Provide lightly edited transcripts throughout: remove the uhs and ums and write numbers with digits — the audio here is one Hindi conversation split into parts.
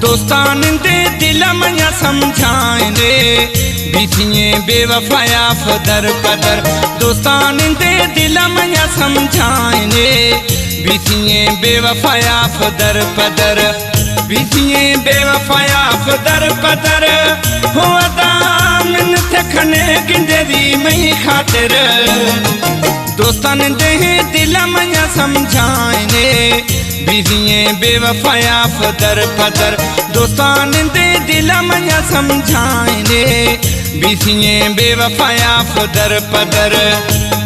दोस्तान दे दिल मया समझाएंगे बीतिए बेवफाया फदर पदर। दोस्तान दे दिल मया समझाएंगे बीतिए बेवफाया फदर पदर। बीतिए बेवफाया फदर पदर हो दामन थखने गिंदरी मई खातिर। दोस्तान दे दिल मया समझाएंगे बीतिए बेवफाया फदर पदर। दोस्तान दे दिल मया समझाएंगे बीतिए बेवफाया फदर पदर।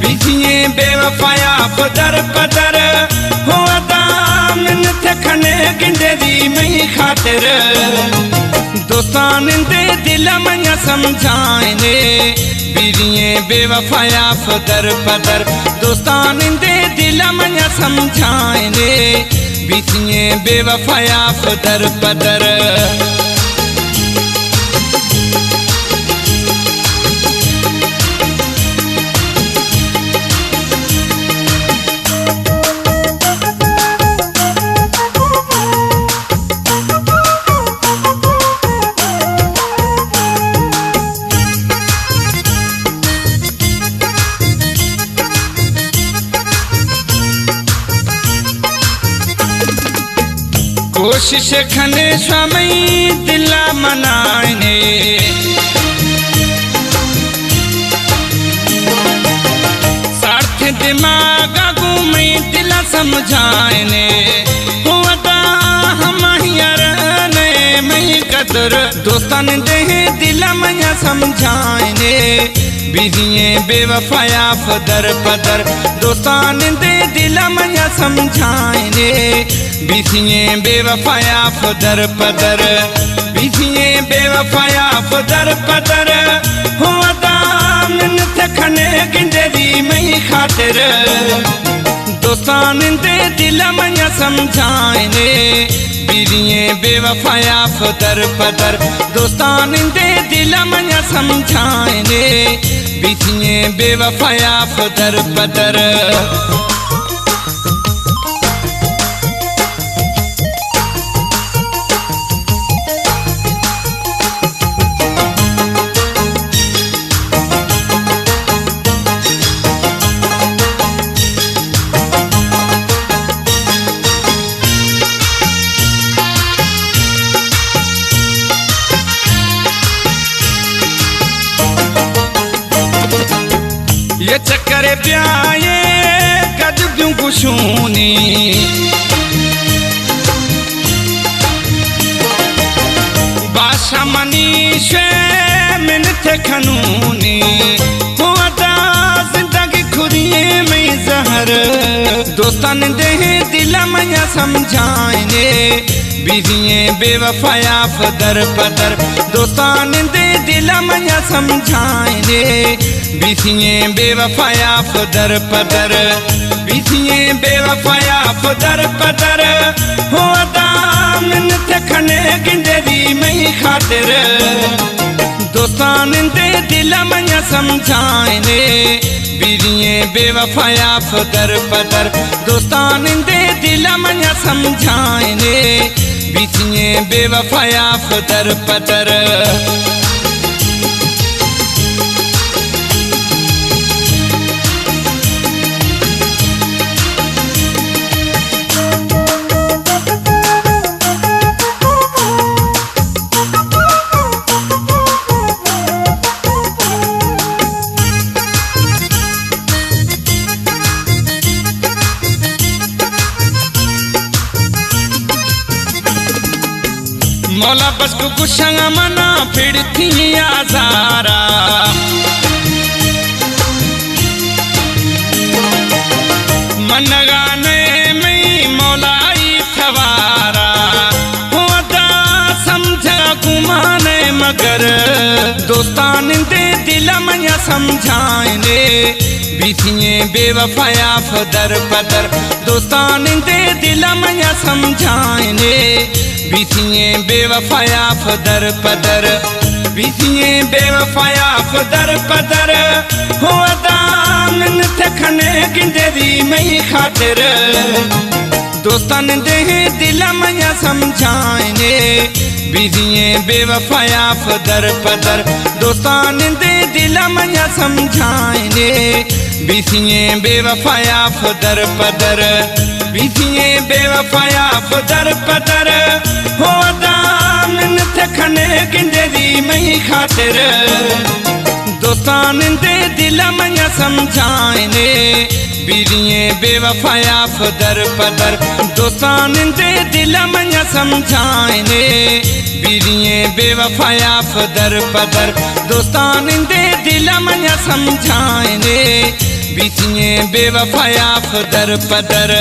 बीतिए बेवफाया फदर पदर हो दामन थखने गिंदरी मई खातिर। दोस्तान दे दिल मया समझाएंगे बीतिए बेवफाया फदर पदर। दोस्तान दे दिल मया समझाएंगे बीतिए बेवफाया फदर पदर। कोशिश खने स्वामी दिला मनाने सार्थ दिमाग घूमे दिला समझाने होता हम यारने मई कदर। दोस्तान दे दिल मया समझाने बीतिए बेवफाया फदर पदर। दोस्तान दे दिल मया समझाएंगे बीतिए बेवफाया फदर पदर। बीतिए बेवफाया फदर पदर हो दामन थखने गिंदरी मई खातिर। दोस्तान दे दिल मया समझाएंगे बीतिए बेवफाया फदर पदर। दोस्तान दे दिल मया समझाएंगे बीतिए बेवफाया फदर पदर। ये चक्कर प्याये कद क्यों कुशूनी बादशाह मनीषे मिन थे खनूनी होता जिंदगी खुदिए में जहर। दोस्तान दे दिल मया समझाएंगे बीतिए बेवफाया फदर पदर। दोस्तान दे दिल मया समझाएंगे बीतिए बेवफाया फदर पदर। बीतिए बेवफाया फदर पदर हो दामन थखने गिंदरी मई खातिर। दोस्तान दे दिल मया समझाएंगे बीतिए बेवफाया फदर पदर। दोस्तान दे दिल मया समझाएंगे बीतिए बेवफाया फदर पदर। मौला बस को कुशंग मना फिर थी आजारा। मन गाने में मौलाई थवारा होता समझा कुमाने मगर। दोस्तान दे दिल मया समझाएंगे बीतिए बेवफाया फदर पदर। दोस्तान दे दिल मया समझाएंगे बीतिए बेवफाया फदर पदर। बीतिए बेवफाया फदर पदर हो दामन थखने गिंदरी मई खातिर। दोस्तान दे दिल मया समझाएंगे बीजिए बेवफाया दर पदर दोस्तान दे दिल मया समझाएंगे बीसिए बेवफाया दर पदर बीसिए बेवफाया दर पदर हो दामन थखने गिंदरी मई खातिर दोस्तान दे दिल मया समझाएंगे बीजिए बेवफाया दर पदर दोस्तान दे दिल मया समझाएंगे बीजिए बेवफाया दर पदर दोस्तान दे दिल मया समझाएंगे बीजिए बेवफाया दर पदर।